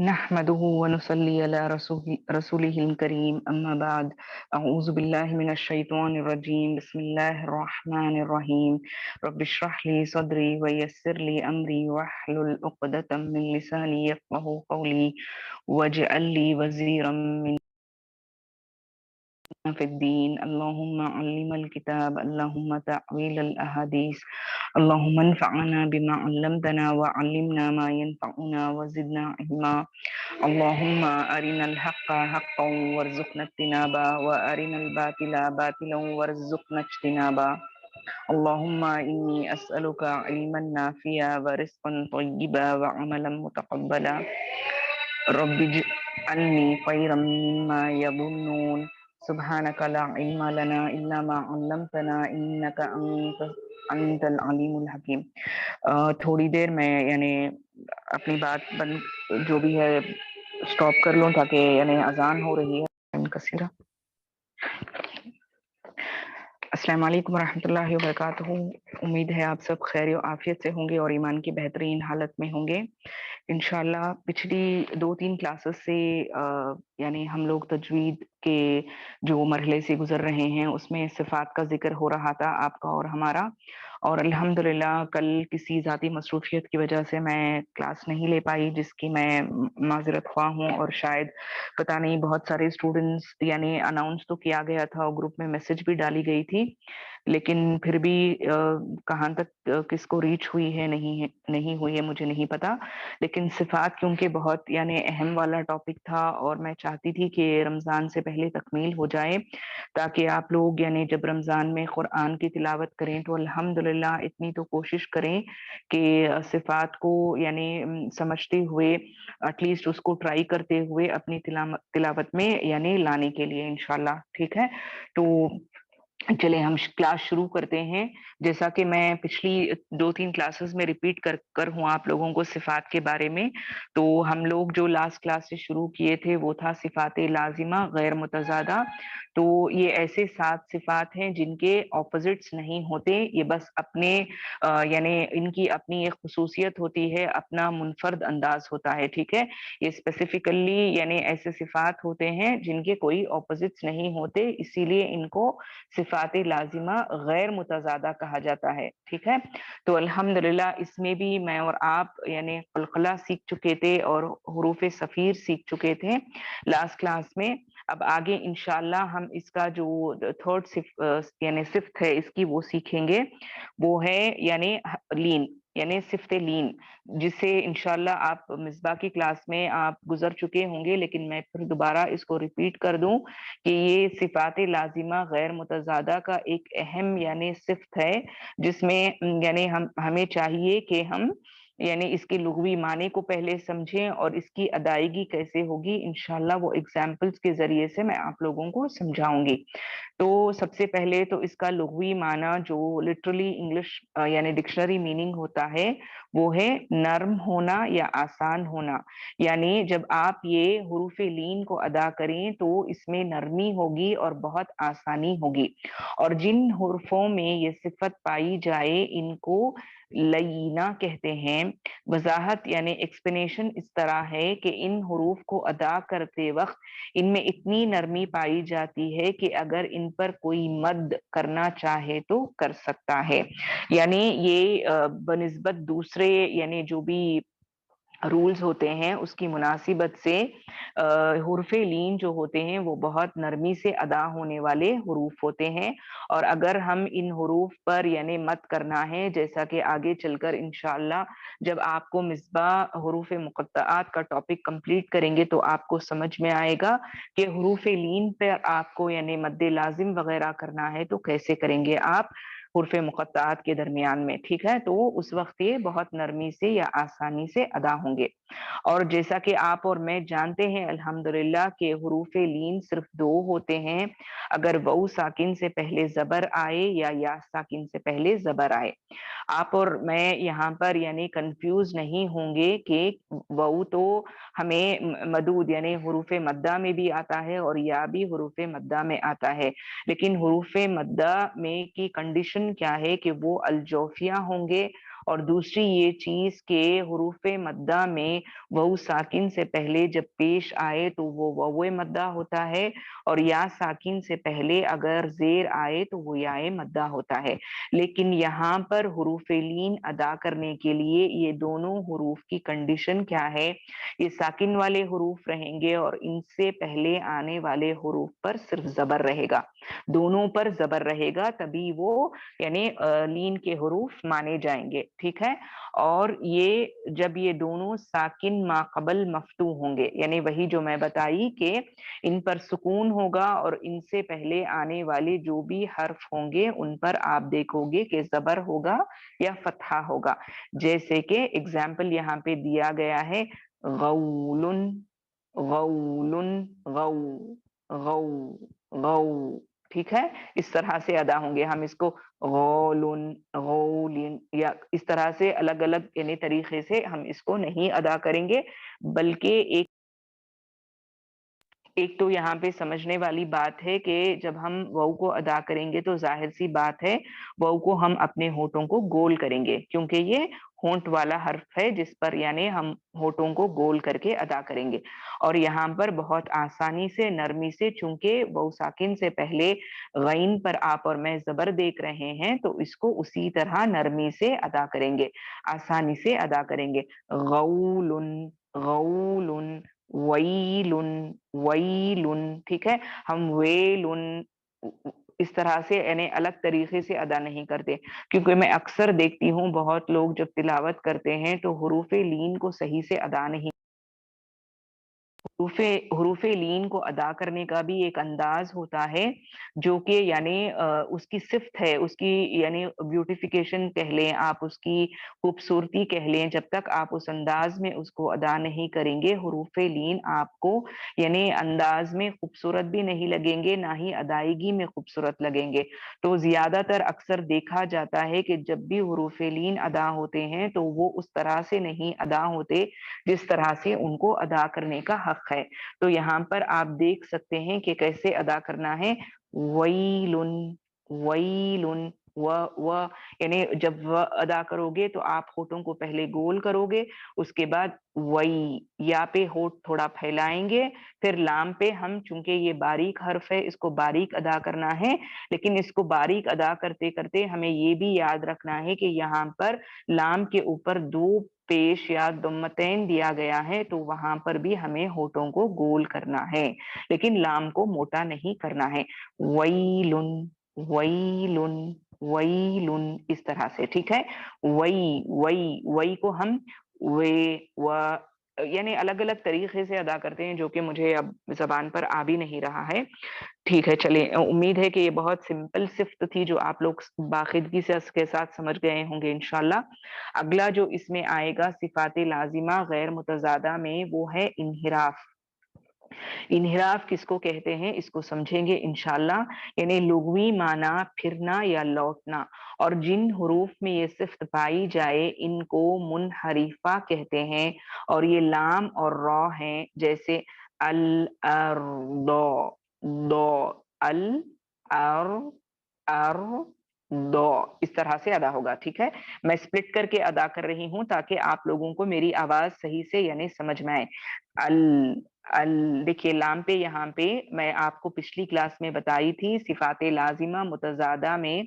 نحمده ونصلي على رسوله الكريم أما بعد. أعوذ بالله من الشيطان الرجيم. بسم الله الرحمن الرحيم. رب اشرح لي صدري ويسر لي أمري واحلل عقدة من لساني يفقهوا قولي واجعل لي وزيرا من في الدين. اللهم علم الكتاب، اللهم تعويل الأحاديث، اللهم انفعنا بما علمتنا وعلمنا ما ينفعنا وزدنا علما. اللهم أرنا الحق حقا وارزقنا اجتنابا وأرنا الباطل باطلا وارزقنا اجتنابا. اللهم إني أسألك علما نافعا ورزقا طيبا وعملا متقبلا. رب اجعلني خيرا مما يظنون. سبحانك لا علم لنا إلا ما علمتنا إنك أنت العليم الحكيم. تھوڑی دیر میں اپنی بات بند جو بھی ہے اسٹاپ کر لوں تاکہ اذان ہو رہی ہے کثیرہ. السلام علیکم ورحمۃ اللہ وبرکاتہ. امید ہے آپ سب خیر و عافیت سے ہوں گے اور ایمان کی بہترین حالت میں ہوں گے انشاءاللہ. پچھلی 2-3 کلاسز سے ہم لوگ تجوید کے جو مرحلے سے گزر رہے ہیں اس میں صفات کا ذکر ہو رہا تھا آپ کا اور ہمارا. اور الحمدللہ کل کسی ذاتی مصروفیت کی وجہ سے میں کلاس نہیں لے پائی، جس کی میں معذرت خواہ ہوں. اور شاید پتہ نہیں بہت سارے اسٹوڈنٹس اناؤنس تو کیا گیا تھا اور گروپ میں میسج بھی ڈالی گئی تھی، لیکن پھر بھی کہاں تک کس کو ریچ ہوئی ہے نہیں ہوئی ہے مجھے نہیں پتا. لیکن صفات کیونکہ بہت اہم والا ٹاپک تھا اور میں چاہتی تھی کہ رمضان سے پہلے تکمیل ہو جائے تاکہ آپ لوگ جب رمضان میں قرآن کی تلاوت کریں تو الحمدللہ اتنی تو کوشش کریں کہ صفات کو سمجھتے ہوئے ایٹ لیسٹ اس کو ٹرائی کرتے ہوئے اپنی تلاوت میں لانے کے لیے انشاءاللہ. ٹھیک ہے، تو چلے ہم کلاس شروع کرتے ہیں. جیسا کہ میں پچھلی 2-3 کلاسز میں ریپیٹ کر ہوں آپ لوگوں کو صفات کے بارے میں، تو ہم لوگ جو لاسٹ کلاس سے شروع کیے تھے وہ تھا صفات لازمہ غیر متضادہ. تو یہ ایسے 7 صفات ہیں جن کے اپوزٹس نہیں ہوتے، یہ بس اپنے ان کی اپنی ایک خصوصیت ہوتی ہے، اپنا منفرد انداز ہوتا ہے. ٹھیک ہے، یہ اسپیسیفکلی ایسے صفات ہوتے ہیں جن کے کوئی اپوزٹس نہیں ہوتے، اسی لیے ان کو صفات لازمہ غیر متضادہ کہا جاتا ہے. ٹھیک ہے، تو الحمدللہ اس میں بھی میں اور آپ قلقلہ سیکھ چکے تھے اور حروف صفیر سیکھ چکے تھے لاسٹ کلاس میں. اب آگے انشاءاللہ ہم اس کا جو تھرڈ صفت ہے اس کی وہ سیکھیں گے، وہ ہے لین، صفت لین، جسے انشاءاللہ آپ مصباح کی کلاس میں آپ گزر چکے ہوں گے، لیکن میں پھر دوبارہ اس کو ریپیٹ کر دوں کہ یہ صفات لازمہ غیر متضادہ کا ایک اہم صفت ہے، جس میں ہمیں چاہیے کہ ہم اس کے لغوی معنی کو پہلے سمجھیں اور اس کی ادائیگی کیسے ہوگی انشاءاللہ وہ ایگزامپلز کے ذریعے سے میں آپ لوگوں کو سمجھاؤں گی. تو سب سے پہلے تو اس کا لغوی معنی جو لٹرلی انگلش ڈکشنری میننگ ہوتا ہے وہ ہے نرم ہونا یا آسان ہونا. جب آپ یہ حروف لین کو ادا کریں تو اس میں نرمی ہوگی اور بہت آسانی ہوگی، اور جن حروفوں میں یہ صفت پائی جائے ان کو لینا کہتے ہیں. وضاحت ایکسپلینیشن اس طرح ہے کہ ان حروف کو ادا کرتے وقت ان میں اتنی نرمی پائی جاتی ہے کہ اگر ان پر کوئی مد کرنا چاہے تو کر سکتا ہے. یہ بنسبت دوسرے جو بھی رولز ہوتے ہیں اس کی مناسبت سے حروف لین جو ہوتے ہیں وہ بہت نرمی سے ادا ہونے والے حروف ہوتے ہیں، اور اگر ہم ان حروف پر مد کرنا ہے، جیسا کہ آگے چل کر انشاءاللہ جب آپ کو مصباح حروف مقطعات کا ٹاپک کمپلیٹ کریں گے تو آپ کو سمجھ میں آئے گا کہ حروف لین پر آپ کو مد لازم وغیرہ کرنا ہے تو کیسے کریں گے آپ حروف مقطعات کے درمیان میں. ٹھیک ہے، تو اس وقت یہ بہت نرمی سے یا آسانی سے ادا ہوں گے. اور جیسا کہ آپ اور میں جانتے ہیں الحمدللہ کہ حروف لین صرف 2 ہوتے ہیں، اگر واو ساکن سے پہلے زبر آئے یا ساکن سے پہلے زبر آئے. آپ اور میں یہاں پر کنفیوز نہیں ہوں گے کہ واو تو ہمیں مدود حروف مدہ میں بھی آتا ہے اور یا بھی حروف مدہ میں آتا ہے، لیکن حروف مدہ میں کی کنڈیشن کیا ہے کہ وہ الجوفیہ ہوں گے اور دوسری یہ چیز کہ حروف مدہ میں واو ساکن سے پہلے جب پیش آئے تو وہ واو مدہ ہوتا ہے، اور یا ساکن سے پہلے اگر زیر آئے تو وہ یا مدہ ہوتا ہے۔ لیکن یہاں پر حروف لین ادا کرنے کے لیے یہ دونوں حروف کی کنڈیشن کیا ہے؟ یہ ساکن والے حروف رہیں گے اور ان سے پہلے آنے والے حروف پر صرف زبر رہے گا، دونوں پر زبر رہے گا، تبھی وہ یعنی لین کے حروف مانے جائیں گے، ٹھیک ہے۔ اور یہ جب یہ دونوں ساکن ما قبل مفتوح ہوں گے، یعنی وہی جو میں بتائی کہ ان پر سکون ہوگا اور ان سے پہلے آنے والے جو بھی حرف ہوں گے ان پر آپ دیکھو گے کہ زبر ہوگا یا فتحہ ہوگا، جیسے کہ اگزامپل یہاں پہ دیا گیا ہے غولن، غولن، غو، غو، غو، ٹھیک ہے، اس طرح سے ادا ہوں گے۔ ہم اس کو غولن، غولن یا اس طرح سے الگ الگ یعنی طریقے سے ہم اس کو نہیں ادا کریں گے، بلکہ ایک تو یہاں پہ سمجھنے والی بات ہے کہ جب ہم واو کو ادا کریں گے تو ظاہر سی بات ہے واو کو ہم اپنے ہونٹوں کو گول کریں گے، کیونکہ یہ ہونٹ والا حرف ہے جس پر یعنی ہم ہونٹوں کو گول کر کے ادا کریں گے۔ اور یہاں پر بہت آسانی سے نرمی سے، چونکہ واو ساکن سے پہلے غین پر آپ اور میں زبر دیکھ رہے ہیں تو اس کو اسی طرح نرمی سے ادا کریں گے، آسانی سے ادا کریں گے۔ غولن، غولن، ویلن، ویلن، ٹھیک ہے، ہم ویلن اس طرح سے یعنی الگ طریقے سے ادا نہیں کرتے، کیونکہ میں اکثر دیکھتی ہوں بہت لوگ جب تلاوت کرتے ہیں تو حروف لین کو صحیح سے ادا نہیں، حروف لین کو ادا کرنے کا بھی ایک انداز ہوتا ہے جو کہ یعنی اس کی صفت ہے، اس کی یعنی بیوٹیفیکیشن کہہ لیں آپ، اس کی خوبصورتی کہہ لیں، جب تک آپ اس انداز میں اس کو ادا نہیں کریں گے حروف لین آپ کو یعنی انداز میں خوبصورت بھی نہیں لگیں گے، نہ ہی ادائیگی میں خوبصورت لگیں گے۔ تو زیادہ تر اکثر دیکھا جاتا ہے کہ جب بھی حروف لین ادا ہوتے ہیں تو وہ اس طرح سے نہیں ادا ہوتے جس طرح سے ان کو ادا کرنے کا حق ہے۔ تو یہاں پر آپ دیکھ سکتے ہیں کہ کیسے ادا کرنا ہے، ویلن، ویلن، و یعنی جب و ادا کرو گے تو آپ ہونٹوں کو پہلے گول کرو گے، اس کے بعد وئی یا پہ ہونٹ تھوڑا پھیلائیں گے، پھر لام پہ ہم چونکہ یہ باریک حرف ہے اس کو باریک ادا کرنا ہے، لیکن اس کو باریک ادا کرتے کرتے ہمیں یہ بھی یاد رکھنا ہے کہ یہاں پر لام کے اوپر دو پیش یا دمتین دیا گیا ہے تو وہاں پر بھی ہمیں ہونٹوں کو گول کرنا ہے، لیکن لام کو موٹا نہیں کرنا ہے۔ ویلن، ویلن، ویلن، اس طرح سے، ٹھیک ہے۔ وئی، وئی، وئی کو ہم وے و یعنی الگ الگ طریقے سے ادا کرتے ہیں جو کہ مجھے اب زبان پر آ بھی نہیں رہا ہے، ٹھیک ہے۔ چلیں، امید ہے کہ یہ بہت سمپل صفت تھی جو آپ لوگ باخبری سے اس کے ساتھ سمجھ گئے ہوں گے انشاءاللہ۔ اگلا جو اس میں آئے گا صفات لازمہ غیر متضادہ میں وہ ہے انحراف۔ انحراف کس کو کہتے ہیں اس کو سمجھیں گے انشاءاللہ، یعنی لغوی معنی پھرنا یا لوٹنا، اور جن حروف میں یہ صفت پائی جائے ان کو منحرفہ کہتے ہیں، اور یہ لام اور را ہیں، جیسے الارض، دو، دو، اس طرح سے ادا ہوگا، ٹھیک ہے۔ میں سپلٹ کر کے ادا کر رہی ہوں تاکہ آپ لوگوں کو میری آواز صحیح سے یعنی سمجھ میں آئے۔ دیکھیے لام پہ یہاں پہ میں آپ کو پچھلی کلاس میں بتائی تھی صفات لازمہ متضادہ میں،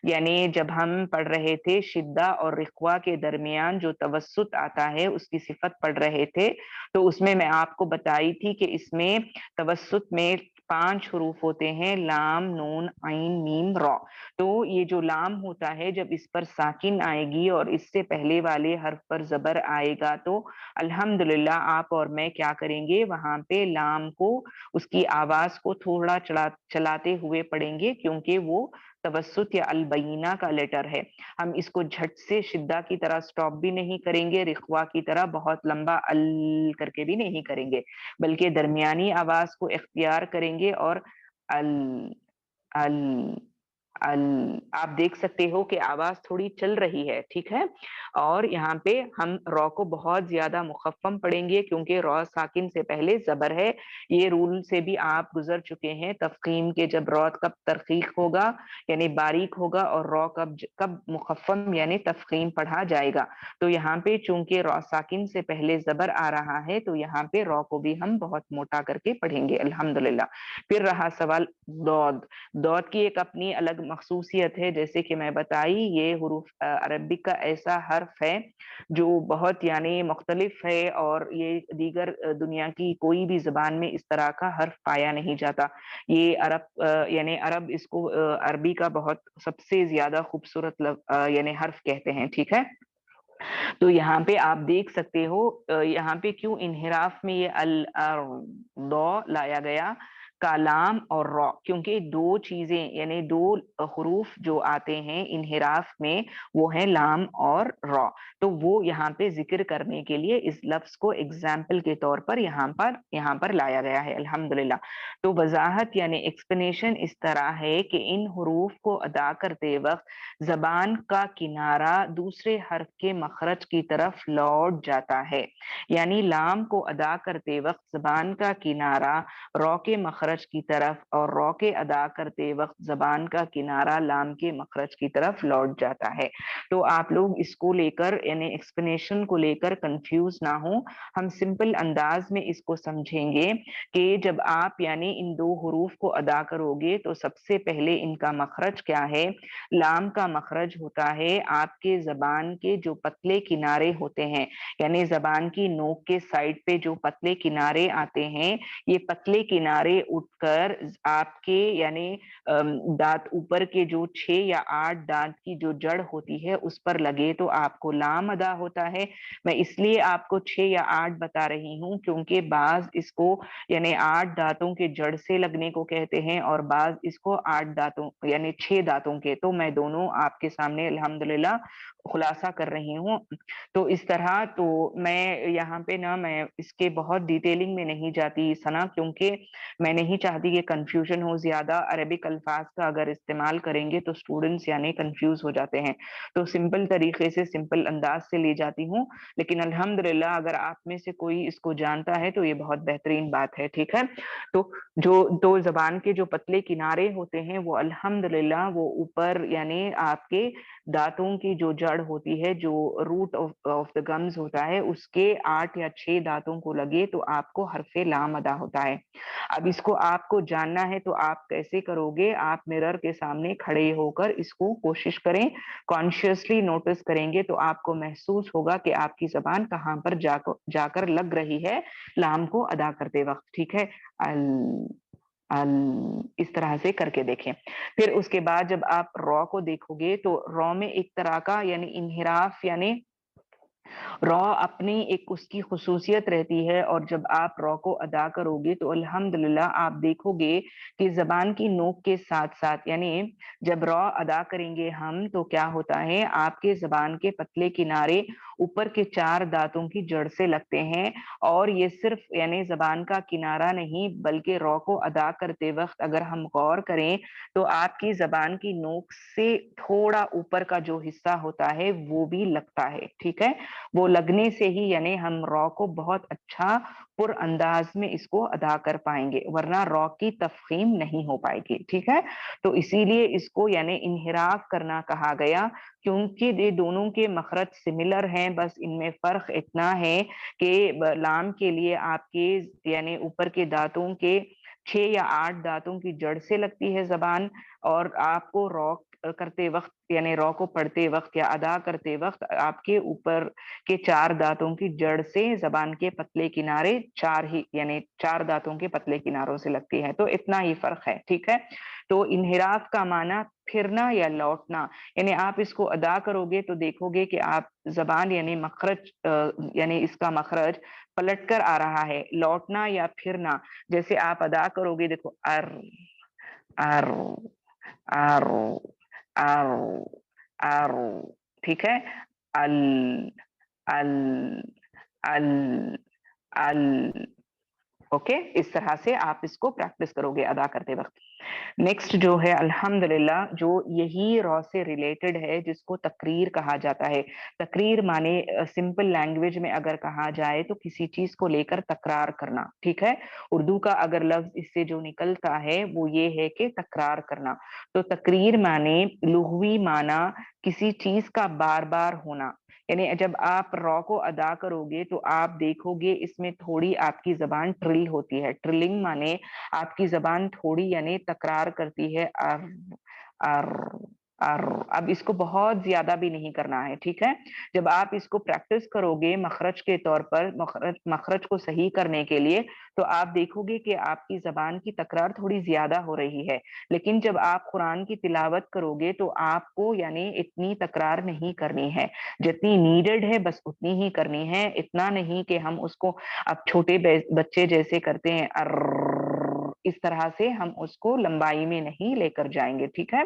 یعنی جب ہم پڑھ رہے تھے شدہ اور رخوہ کے درمیان جو توسط آتا ہے اس کی صفت پڑھ رہے تھے، تو اس میں آپ کو بتائی تھی کہ اس میں توسط میں 5 حروف ہوتے ہیں، لام، نون، عین، میم، را۔ تو یہ جو لام ہوتا ہے جب اس پر ساکن آئے گی اور اس سے پہلے والے حرف پر زبر آئے گا تو الحمدللہ آپ اور میں کیا کریں گے، وہاں پہ لام کو اس کی آواز کو تھوڑا چلاتے ہوئے پڑھیں گے، کیونکہ وہ توسط یا البینہ کا لیٹر ہے۔ ہم اس کو جھٹ سے شدہ کی طرح سٹاپ بھی نہیں کریں گے، رخوا کی طرح بہت لمبا ال کر کے بھی نہیں کریں گے، بلکہ درمیانی آواز کو اختیار کریں گے اور ال، ال، आप देख सकते हो कि आवाज थोड़ी चल रही है, ठीक है। और यहाँ पे हम रॉ को बहुत ज्यादा मुखफ़्फ़म पढ़ेंगे क्योंकि रॉ साकिन से पहले जबर है। ये रूल से भी आप गुजर चुके हैं तफखीम के, जब रॉ कब तरकीक होगा यानी बारीक होगा और रॉ कब मुखफ़्फ़म यानी तफखीम पढ़ा जाएगा। तो यहाँ पे चूंकि रॉ साकिन से पहले जबर आ रहा है तो यहाँ पे रॉ को भी हम बहुत मोटा करके पढ़ेंगे अल्हम्दुलिल्लाह। फिर रहा सवाल दौद। दौद की एक अपनी अलग मखसूसियत है, जैसे कि मैं बताई, ये हुरूफ अरबिक का ऐसा हर्फ है जो बहुत यानी मुख्तलिफ है और ये दीगर दुनिया की कोई भी जबान में इस तरह का हर्फ पाया नहीं जाता। ये यानी अरब इसको अरबी का बहुत सबसे ज्यादा खूबसूरत यानी हर्फ कहते हैं, ठीक है। तो यहाँ पे आप देख सकते हो यहाँ पे क्यों इन्हिराफ में ये दो लाया गया, कालाम और रॉ, क्योंकि दो चीजें यानी दो हरूफ जो आते हैं इन्हिराफ में वो है लाम और रॉ। तो वो यहाँ पे जिक्र करने के लिए इस लफ्ज को एग्जाम्पल के तौर पर यहाँ पर लाया गया है अल्हम्दुलिल्लाह। तो वजाहत यानी एक्सप्लेनेशन इस तरह है कि इन हरूफ को अदा करते वक्त जबान का किनारा दूसरे हर्फ के मखरज की तरफ लौट जाता है। यानी लाम को अदा करते वक्त जबान का किनारा रॉ के मखरज की तरफ और रॉ के अदा करते वक्त जबान का किनारा लाम के मखरज की तरफ लौट जाता है। तो आप लोग इसको लेकर यानी एक्सप्लेनेशन को लेकर कंफ्यूज ना हो। हम सिंपल अंदाज में इसको समझेंगे कि जब आप यानी इन दो हरूफ को अदा करोगे तो सबसे पहले इनका मखरज क्या है। लाम का मखरज होता है आपके जबान के जो पतले किनारे होते हैं, यानी जबान की नोक के साइड पे जो पतले किनारे आते हैं, ये पतले किनारे उठकर आपके यानी दांत ऊपर के जो 6 या 8 दांत की जो जड़ होती है उस पर लगे तो आपको लाम अदा होता है। मैं इसलिए आपको 6 या 8 बता रही हूँ क्योंकि बाज इसको यानी 8 दांतों के जड़ से लगने को कहते हैं और बाज इसको 8 दांतों यानी 6 दांतों के। तो मैं दोनों आपके सामने अल्हम्दुलिल्लाह खुलासा कर रही हूँ। तो इस तरह तो मैं यहाँ पे ना मैं इसके बहुत डिटेलिंग में नहीं जाती सना, क्योंकि मैं नहीं चाहती कि कंफ्यूजन हो ज्यादा। अरबिक अल्फाज का अगर इस्तेमाल करेंगे तो स्टूडेंट्स यानी कंफ्यूज हो जाते हैं। तो सिंपल तरीके से सिंपल अंदाज से ले जाती हूँ, लेकिन अल्हम्दुलिल्लाह अगर आप में से कोई इसको जानता है तो ये बहुत बेहतरीन बात है, ठीक है। तो जो दो जबान के जो पतले किनारे होते हैं वो अल्हम्दुलिल्लाह वो ऊपर यानी आपके दांतों की जो जड़ होती है, जो रूट ऑफ द गम्स होता है, उसके 8 या 6 दांतों को लगे तो आपको हरफे लाम अदा होता है। अब इसको आपको जानना है तो आप कैसे करोगे, आप मिरर के सामने खड़े होकर इसको कोशिश करें, कॉन्शियसली नोटिस करेंगे तो आपको महसूस होगा कि आपकी जबान कहाँ पर जाकर लग रही है लाम को अदा करते वक्त, ठीक है। अल इस तरह से करके देखें। फिर उसके बाद जब आप रॉ को देखोगे तो रॉ में एक तरह का यानी इन्हिराफ यानी रॉ अपनी एक उसकी खुसूसियत रहती है, और जब आप रॉ को अदा करोगे तो अल्हम्दुलिल्लाह आप देखोगे कि जबान की नोक के साथ साथ यानी जब रॉ अदा करेंगे हम तो क्या होता है, आपके जबान के पतले किनारे ऊपर के 4 दांतों की जड़ से लगते हैं। और ये सिर्फ यानी जबान का किनारा नहीं बल्कि रॉ को अदा करते वक्त अगर हम गौर करें तो आपकी जबान की नोक से थोड़ा ऊपर का जो हिस्सा होता है वो भी लगता है, ठीक है। वो लगने से ही यानी हम रॉ को बहुत अच्छा पुर अंदाज में इसको अदा कर पाएंगे, वरना रॉ की तफहीम नहीं हो पाएगी, ठीक है। तो इसीलिए इसको यानी इन्हिराफ करना कहा गया, क्योंकि ये दोनों के मखरज सिमिलर हैं, बस इनमें फर्क इतना है कि लाम के लिए आपके यानी ऊपर के दांतों के 6 या 8 दांतों की जड़ से लगती है जबान, और आपको रॉ करते वक्त यानी रॉ को पढ़ते वक्त या अदा करते वक्त आपके ऊपर के 4 दांतों की जड़ से जबान के पतले किनारे चार ही यानी 4 दांतों के पतले किनारों से लगती है। तो इतना ही फर्क है, ठीक है। तो इन्हिराफ का माना फिरना या लौटना, यानी आप इसको अदा करोगे तो देखोगे कि आप जबान यानी मखरज यानी इसका मखरज पलट कर आ रहा है। लौटना या फिरना, जैसे आप अदा करोगे, देखो अर अर अर अर, ठीक है। अल अल अल अल, ओके, इस तरह से आप इसको प्रैक्टिस करोगे अदा करते वक्त। नेक्स्ट जो है अल्हम्दुलिल्लाह, जो यही रॉ से रिलेटेड है, जिसको तकरीर कहा जाता है। तकरीर माने सिंपल लैंग्वेज में अगर कहा जाए तो किसी चीज को लेकर तकरार करना, ठीक है। उर्दू का अगर लफ्ज इससे जो निकलता है वो ये है कि तकरार करना। तो तकरीर माने लुग़वी माना किसी चीज का बार बार होना। यानी जब आप रॉ को अदा करोगे तो आप देखोगे इसमें थोड़ी आपकी जबान ट्रिल होती है। ट्रिलिंग माने आपकी जबान थोड़ी यानी तकरार करती है, अर अर। अब इसको बहुत ज्यादा भी नहीं करना है, ठीक है। जब आप इसको प्रैक्टिस करोगे मखरज के तौर पर, मखरज को सही करने के लिए, तो आप देखोगे कि आपकी जबान की तकरार थोड़ी ज्यादा हो रही है। लेकिन जब आप कुरान की तिलावत करोगे तो आपको यानी इतनी तकरार नहीं करनी है, जितनी नीडेड है बस उतनी ही करनी है। इतना नहीं कि हम उसको अब छोटे बच्चे जैसे करते हैं इस तरह से हम उसको लंबाई में नहीं लेकर जाएंगे, ठीक है।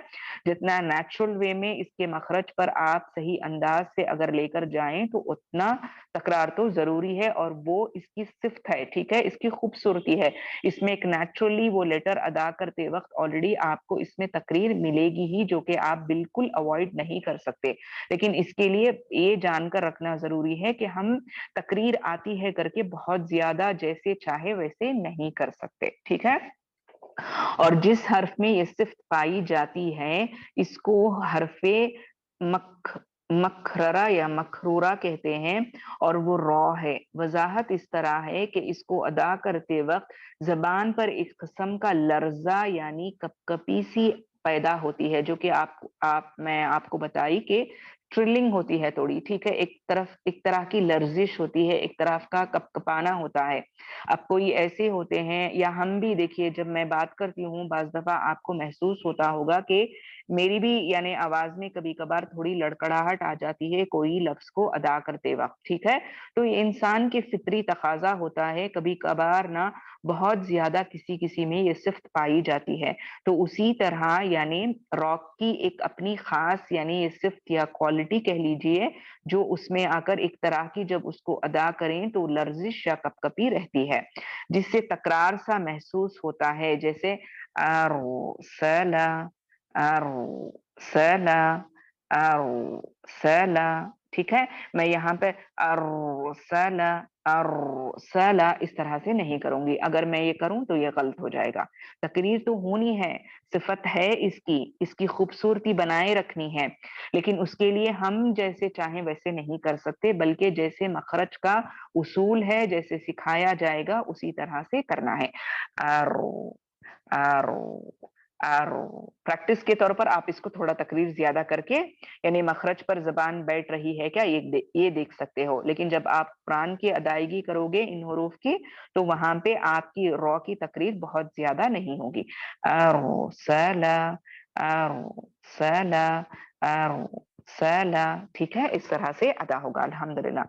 जितना नेचुरल वे में इसके मखरज पर आप सही अंदाज से अगर लेकर जाएं तो उतना तकरार तो जरूरी है, और वो इसकी सिफ्त है, ठीक है, इसकी खूबसूरती है। इसमें एक नेचुरली वो लेटर अदा करते वक्त ऑलरेडी आपको इसमें तकरीर मिलेगी ही, जो कि आप बिल्कुल अवॉइड नहीं कर सकते। लेकिन इसके लिए ये जानकर रखना जरूरी है कि हम तकरीर आती है करके बहुत ज्यादा जैसे चाहे वैसे नहीं कर सकते, ठीक है। और जिस हर्फ में ये सिफ्त पाई जाती है इसको हरफे मख मखररा या मखरूरा कहते हैं, और वो रॉ है। वजाहत इस तरह है कि इसको अदा करते वक्त जबान पर एक किस्म का लर्जा यानी कपकपी सी पैदा होती है, जो कि आप मैं आपको बताई कि ट्रिलिंग होती है थोड़ी, ठीक है। एक तरह की लर्जिश होती है, एक तरह का कपकपाना होता है। अब कोई ऐसे होते हैं, या हम भी देखिए जब मैं बात करती हूँ बाज दफा आपको महसूस होता होगा कि मेरी भी यानी आवाज में कभी कभार थोड़ी लड़खड़ाहट आ जाती है कोई लफ्ज को अदा करते वक्त, ठीक है। तो ये इंसान के फितरी तकाजा होता है, कभी कभार ना बहुत ज्यादा किसी किसी में ये सिफ्त पाई जाती है। तो उसी तरह यानी रॉक की एक अपनी खास यानी ये सिफ्त या क्वालिटी कह लीजिए, जो उसमें आकर एक तरह की जब उसको अदा करें तो लर्जिश या कपकपी रहती है, जिससे तकरार सा महसूस होता है। जैसे आरो सला, आरो सला, आरो सला, ठीक है। मैं यहाँ पे आरो सला, आरो सला इस तरह से नहीं करूंगी। अगर मैं ये करूं तो ये गलत हो जाएगा। तकरीर तो होनी है, सिफत है इसकी, इसकी खूबसूरती बनाए रखनी है, लेकिन उसके लिए हम जैसे चाहें वैसे नहीं कर सकते, बल्कि जैसे मखरज का उसूल है, जैसे सिखाया जाएगा उसी तरह से करना है। आरो आरो आरो। प्रैक्टिस के तौर पर आप इसको थोड़ा तकरीर ज्यादा करके यानी मखरज पर जबान बैठ रही है क्या ये देख सकते हो। लेकिन जब आप कुरान की अदायगी करोगे इन हरूफ की, तो वहां पे आपकी रॉ की तकरीर बहुत ज्यादा नहीं होगी। आरो सला, आरो सला, आरो सला, ठीक है। इस तरह से अदा होगा अल्हम्दुलिल्लाह।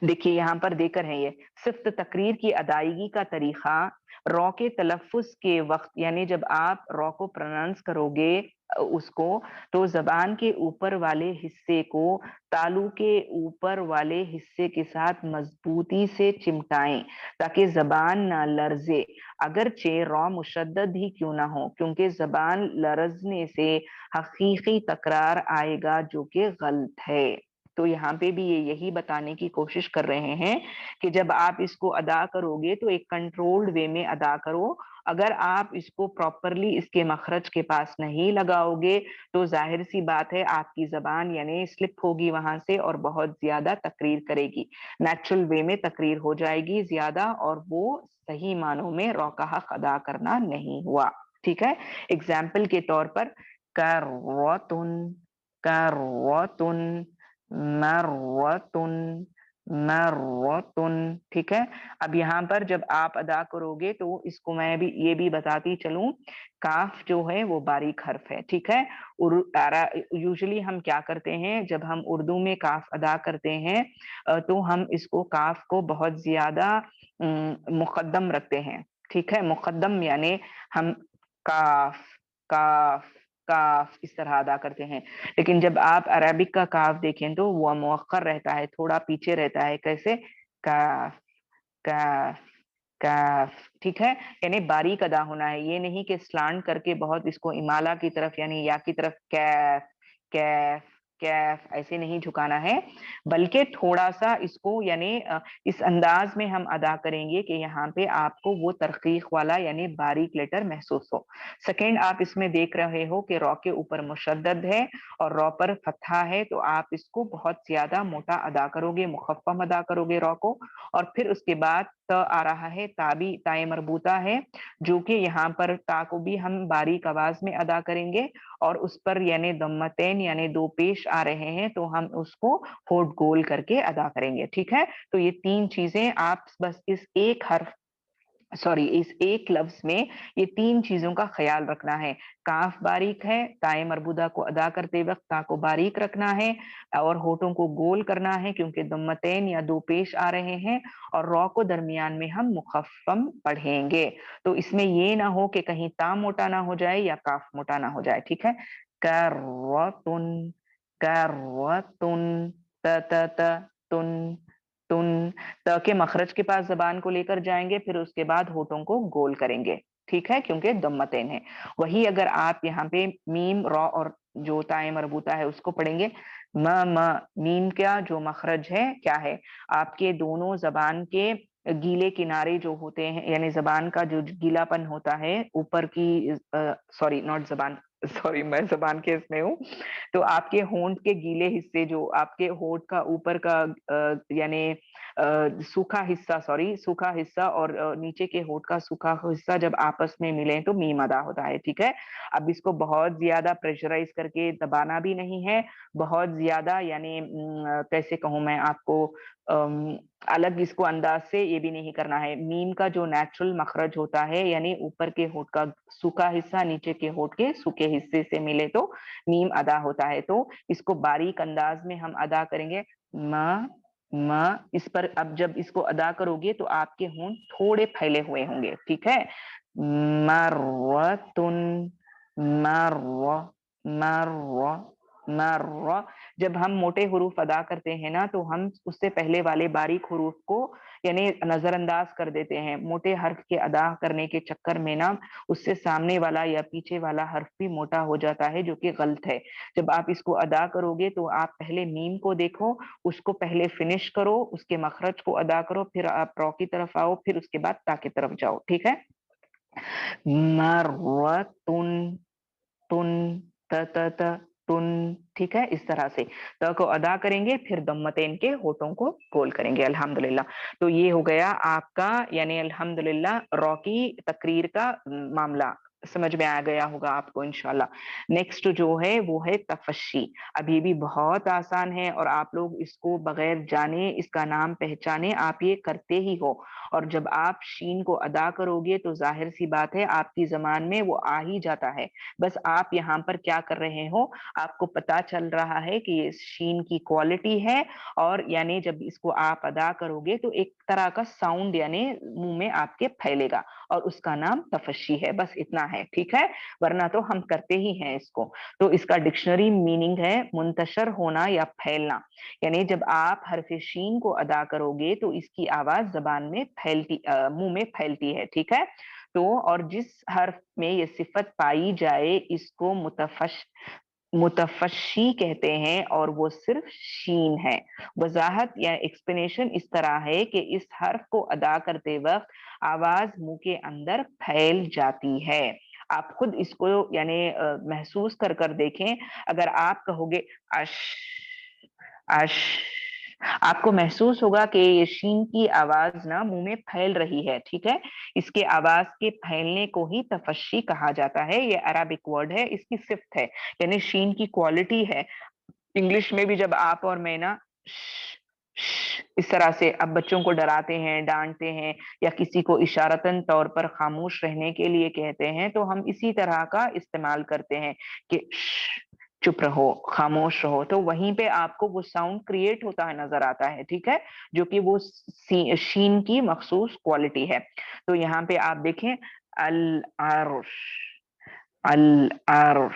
देखिए यहाँ पर देकर है ये सिर्फ तकरीर की अदायगी का तरीका। रॉ के तलफ़ुज़ के वक्त यानी जब आप रॉ को प्रोनाउंस करोगे उसको, तो जबान के ऊपर वाले हिस्से को तालू के ऊपर वाले हिस्से के साथ मजबूती से चिमटाएं, ताकि जबान ना लर्जे, अगरचे रॉ मुशद्दद ही क्यों ना हो, क्योंकि जबान लरजने से हकीकी तकरार आएगा जो कि गलत है। तो यहाँ पे भी ये यही बताने की कोशिश कर रहे हैं कि जब आप इसको अदा करोगे तो एक कंट्रोल्ड वे में अदा करो। अगर आप इसको प्रॉपरली इसके मखरज के पास नहीं लगाओगे तो जाहिर सी बात है आपकी जबान यानी स्लिप होगी वहां से और बहुत ज्यादा तकरीर करेगी, नेचुरल वे में तकरीर हो जाएगी ज्यादा, और वो सही मानों में रॉ का हक अदा करना नहीं हुआ, ठीक है। एग्जाम्पल के तौर पर करवतुन, करवतुन, मरवतुन, मरवतुन, ठीक है। अब यहाँ पर जब आप अदा करोगे तो इसको मैं भी ये भी बताती चलूं, काफ जो है वो बारीक हर्फ है, ठीक है। यूजुअली हम क्या करते हैं जब हम उर्दू में काफ अदा करते हैं तो हम इसको काफ को बहुत ज्यादा मुकद्दम रखते हैं, ठीक है। मुकद्दम यानी हम काफ, काफ, काफ इस तरह अदा करते हैं। लेकिन जब आप अरबिक का काफ देखें तो वो मुअक्खर रहता है, थोड़ा पीछे रहता है। कैसे? काफ, काफ, काफ, ठीक है, यानी बारीक अदा होना है, ये नहीं कि स्लांट करके बहुत इसको इमाला की तरफ यानी या की तरफ कैफ कैफ कैफ ऐसे नहीं झुकाना है, बल्कि थोड़ा सा इसको यानी इस अंदाज में हम अदा करेंगे कि यहाँ पे आपको वो तरकीक वाला यानी बारीक लेटर महसूस हो। सेकेंड, आप इसमें देख रहे हो कि रॉ के ऊपर मुशद्दद है और रॉ पर फतहा है, तो आप इसको बहुत ज्यादा मोटा अदा करोगे, मुखफ़्फ़म अदा करोगे रॉ को। और फिर उसके बाद त आ रहा है, ताबी ताए मरबूता है, जो कि यहाँ पर ता को भी हम बारीक आवाज में अदा करेंगे और उस पर यानी दम्मतैन यानी दो पेश आ रहे हैं, तो हम उसको होठ गोल करके अदा करेंगे, ठीक है। तो ये तीन चीजें आप बस इस एक हर्फ सॉरी इस एक लफ्ज में ये तीन चीजों का ख्याल रखना है। काफ बारीक है, ताए मरबूदा को अदा करते वक्त ता को बारीक रखना है और होठों को गोल करना है क्योंकि दम्मतैन या दो पेश आ रहे हैं, और रॉ को दरमियान में हम मुखफ़्फ़म पढ़ेंगे। तो इसमें ये ना हो कि कहीं ता मोटा ना हो जाए या काफ मोटा ना हो जाए, ठीक है। करवतुन करवतुन त त त तुन तुन, त के मखरज के पास जबान को लेकर जाएंगे, फिर उसके बाद होठों को गोल करेंगे, ठीक है, क्योंकि दम्मतैन है। वही अगर आप यहाँ पे मीम रॉ और जो ताए मरबूता है उसको पढ़ेंगे, म मीम का जो मखरज है क्या है, आपके दोनों जबान के गीले किनारे जो होते हैं यानी जबान का जो गीलापन होता है ऊपर की सॉरी नॉट जबान सॉरी मैं जबान के इसमें हूँ, तो आपके होंठ के गीले हिस्से जो आपके होंठ का ऊपर का यानी सूखा हिस्सा सॉरी सूखा हिस्सा और नीचे के होंठ का सूखा हिस्सा जब आपस में मिले तो मीम अदा होता है, ठीक है। अब इसको बहुत ज्यादा प्रेशराइज करके दबाना भी नहीं है, बहुत ज्यादा यानी कैसे कहूँ मैं आपको अलग इसको अंदाज से ये भी नहीं करना है। मीम का जो नेचुरल मखरज होता है यानी ऊपर के होंठ का सूखा हिस्सा नीचे के होंठ के सूखे हिस्से से मिले तो मीम अदा होता है, तो इसको बारीक अंदाज में हम अदा करेंगे। म इस पर अब जब इसको अदा करोगे तो आपके होंठ थोड़े फैले हुए होंगे, ठीक है। मर्वतुन मर्व मर्व मर्व, जब हम मोटे हुरूफ अदा करते हैं ना तो हम उससे पहले वाले बारीक हुरूफ को यानी नजरअंदाज कर देते हैं, मोटे हर्फ के अदा करने के चक्कर में ना उससे सामने वाला या पीछे वाला हर्फ भी मोटा हो जाता है, जो कि गलत है। जब आप इसको अदा करोगे तो आप पहले मीम को देखो, उसको पहले फिनिश करो, उसके मखरज को अदा करो, फिर आप रॉ की तरफ आओ, फिर उसके बाद ता की तरफ जाओ, ठीक है। मर्वतुन तुन त त त तुन, ठीक है, इस तरह से त को अदा करेंगे, फिर दम्मतैन के होठों को गोल करेंगे, अल्हम्दुलिल्लाह। तो ये हो गया आपका यानी अल्हम्दुलिल्लाह रॉ की तकरीर का मामला, समझ में आ गया होगा आपको इंशाल्लाह। नेक्स्ट जो है वो है तफशी। अब ये भी बहुत आसान है और आप लोग इसको बगैर जाने इसका नाम पहचाने आप ये करते ही हो, और जब आप शीन को अदा करोगे तो जाहिर सी बात है आपकी जबान में वो आ ही जाता है। बस आप यहाँ पर क्या कर रहे हो, आपको पता चल रहा है कि ये शीन की क्वालिटी है, और यानी जब इसको आप अदा करोगे तो एक तरह का साउंड यानी मुंह में आपके फैलेगा, और उसका नाम तफशी है, बस इतना है, ठीक है। वरना तो हम करते ही हैं इसको। तो इसका डिक्शनरी मीनिंग है मुंतशर होना या फैलना, यानी जब आप हरफ शीन को अदा करोगे तो इसकी आवाज जबान में फैलती मुंह में फैलती है, ठीक है। तो और जिस हर्फ में ये सिफत पाई जाए इसको मुतफशी कहते हैं, और वो सिर्फ शीन है। वजाहत या एक्सप्लेनेशन इस तरह है कि इस हर्फ को अदा करते वक्त आवाज मुंह के अंदर फैल जाती है। आप खुद इसको यानी महसूस कर कर देखें। अगर आप कहोगे अश अश, आपको महसूस होगा कि ये शीन की आवाज ना मुंह में फैल रही है, ठीक है। इसके आवाज के फैलने को ही तफशी कहा जाता है, ये अरबिक वर्ड है, इसकी सिफ्त है यानी शीन की क्वालिटी है। इंग्लिश में भी जब आप और मैं ना इस तरह से अब बच्चों को डराते हैं, डांटते हैं, या किसी को इशारतन तौर पर खामोश रहने के लिए कहते हैं, तो हम इसी तरह का इस्तेमाल करते हैं कि चुप रहो, खामोश रहो, तो वहीं पे आपको वो साउंड क्रिएट होता है नजर आता है, ठीक है, जो कि वो शीन की मखसूस क्वालिटी है। तो यहाँ पे आप देखें अल आरुश अल आरुश,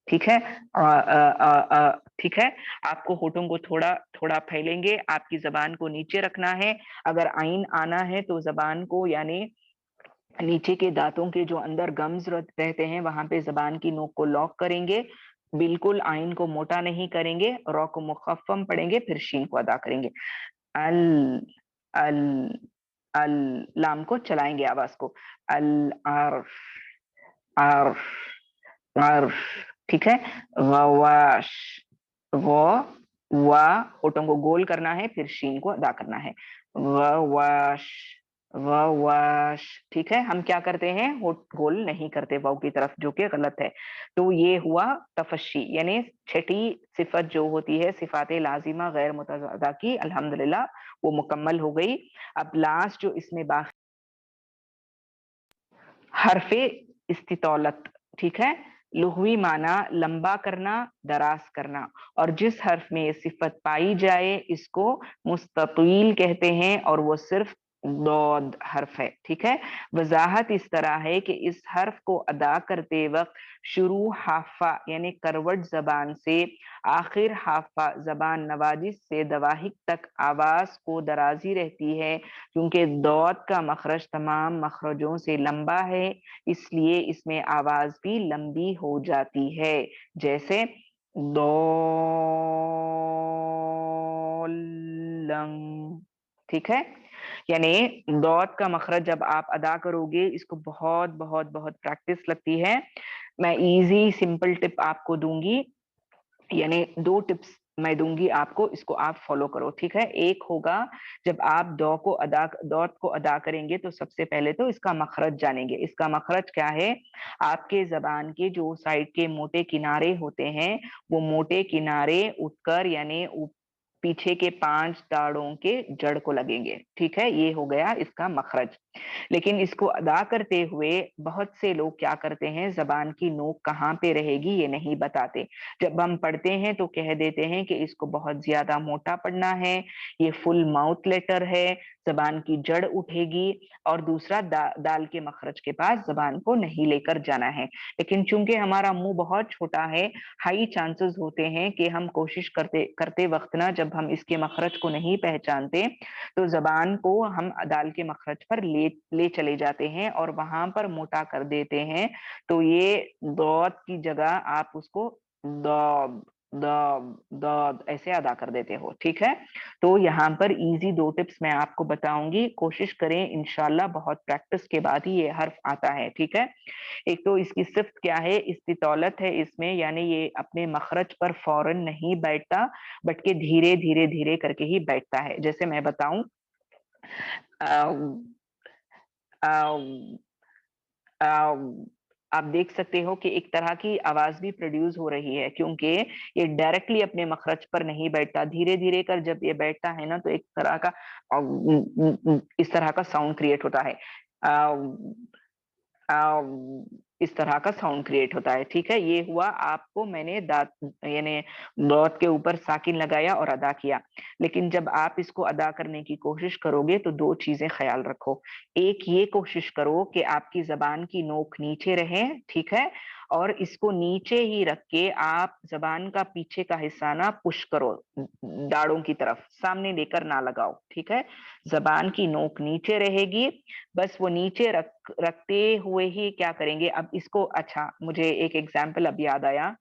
ठीक है। ठीक है, आपको होठों को थोड़ा थोड़ा फैलेंगे, आपकी जबान को नीचे रखना है। अगर आइन आना है तो जबान को यानी नीचे के दांतों के जो अंदर गम्स रहते हैं वहां पे जबान की नोक को लॉक करेंगे, बिल्कुल आइन को मोटा नहीं करेंगे, रॉ को मुखफ़्फ़म पढ़ेंगे, फिर शीन को अदा करेंगे। अल अल अल, लाम को चलाएंगे आवाज को, अल अर्फ अर्फ अर्फ, ठीक है। गवाश, गो वा, होठों को गोल करना है, फिर शीन को अदा करना है, गवाश गवाश, ठीक है। हम क्या करते हैं, होठ गोल नहीं करते वाव की तरफ, जो कि गलत है। तो ये हुआ तफशी, यानी छठी सिफत जो होती है सिफाते लाजिमा गैर मुतज़ादा की, अल्हम्दुलिल्लाह वो मुकम्मल हो गई। अब लास्ट जो इसमें बाकी हरफे इस्तितौलत, ठीक है। लुग़वी माना लंबा करना, दराज करना, और जिस हर्फ में ये सिफत पाई जाए इसको मुस्ततील कहते हैं, और वो सिर्फ दौद हर्फ है, ठीक है। वजाहत इस तरह है कि इस हर्फ को अदा करते वक्त शुरू हाफा यानी करवट जबान से, आखिर हाफा जबान नवाजिश से दवाहिक तक आवाज को दराजी रहती है, क्योंकि दौद का मखरज तमाम मखरजों से लंबा है, इसलिए इसमें आवाज भी लंबी हो जाती है, जैसे दो लंग, ठीक है। यानी दौद का मखरज जब आप अदा करोगे इसको बहुत बहुत बहुत प्रैक्टिस लगती है। मैं इजी सिंपल टिप आपको दूंगी, यानी दो टिप्स मैं दूंगी आपको, इसको आप फॉलो करो, ठीक है। एक होगा, जब आप दौत को अदा करेंगे तो सबसे पहले तो इसका मखरज जानेंगे। इसका मखरज क्या है, आपके जबान के जो साइड के मोटे किनारे होते हैं वो मोटे किनारे उठकर यानी पीछे के 5 दाढ़ों के जड़ को लगेंगे, ठीक है। ये हो गया इसका मखरज। लेकिन इसको अदा करते हुए बहुत से लोग क्या करते हैं, जबान की नोक कहाँ पे रहेगी ये नहीं बताते। जब हम पढ़ते हैं तो कह देते हैं कि इसको बहुत ज्यादा मोटा पढ़ना है, ये फुल माउथ लेटर है, जबान की जड़ उठेगी, और दूसरा दाल के मखरज के पास जबान को नहीं लेकर जाना है। लेकिन चूंकि हमारा मुंह बहुत छोटा है, हाई चांसेस होते हैं कि हम कोशिश करते करते वक्त ना, जब हम इसके मखरज को नहीं पहचानते तो जबान को हम दाल के मखरज पर ले चले जाते हैं और वहां पर मोटा कर देते हैं। तो ये दौद की जगह आप उसको दौद दौद दौद ऐसे अदा कर देते हो, ठीक है। तो यहाँ पर इजी दो टिप्स मैं आपको बताऊंगी, कोशिश करें, इंशाल्लाह बहुत प्रैक्टिस के बाद ही ये हर्फ आता है, ठीक है। एक तो इसकी सिफ्त क्या है, इस्तितौलत है इसमें, यानी ये अपने मखरज पर फौरन नहीं बैठता, बल्कि धीरे धीरे धीरे करके ही बैठता है। जैसे मैं बताऊं, आप देख सकते हो कि एक तरह की आवाज भी प्रोड्यूस हो रही है, क्योंकि ये डायरेक्टली अपने मखरज पर नहीं बैठता, धीरे धीरे कर जब ये बैठता है ना तो एक तरह का इस तरह का साउंड क्रिएट होता है, इस तरह का साउंड क्रिएट होता है, ठीक है। ये हुआ, आपको मैंने दांत यानी दौत के ऊपर साकिन लगाया और अदा किया। लेकिन जब आप इसको अदा करने की कोशिश करोगे तो दो चीजें ख्याल रखो। एक ये कोशिश करो कि आपकी जबान की नोक नीचे रहे, ठीक है, और इसको नीचे ही रख के आप जबान का पीछे का हिस्सा ना पुश करो, दाढ़ों की तरफ सामने लेकर ना लगाओ, ठीक है। जबान की नोक नीचे रहेगी, बस वो नीचे रखते हुए ही क्या करेंगे, अब इसको, अच्छा मुझे एक एग्जाम्पल अब याद आया।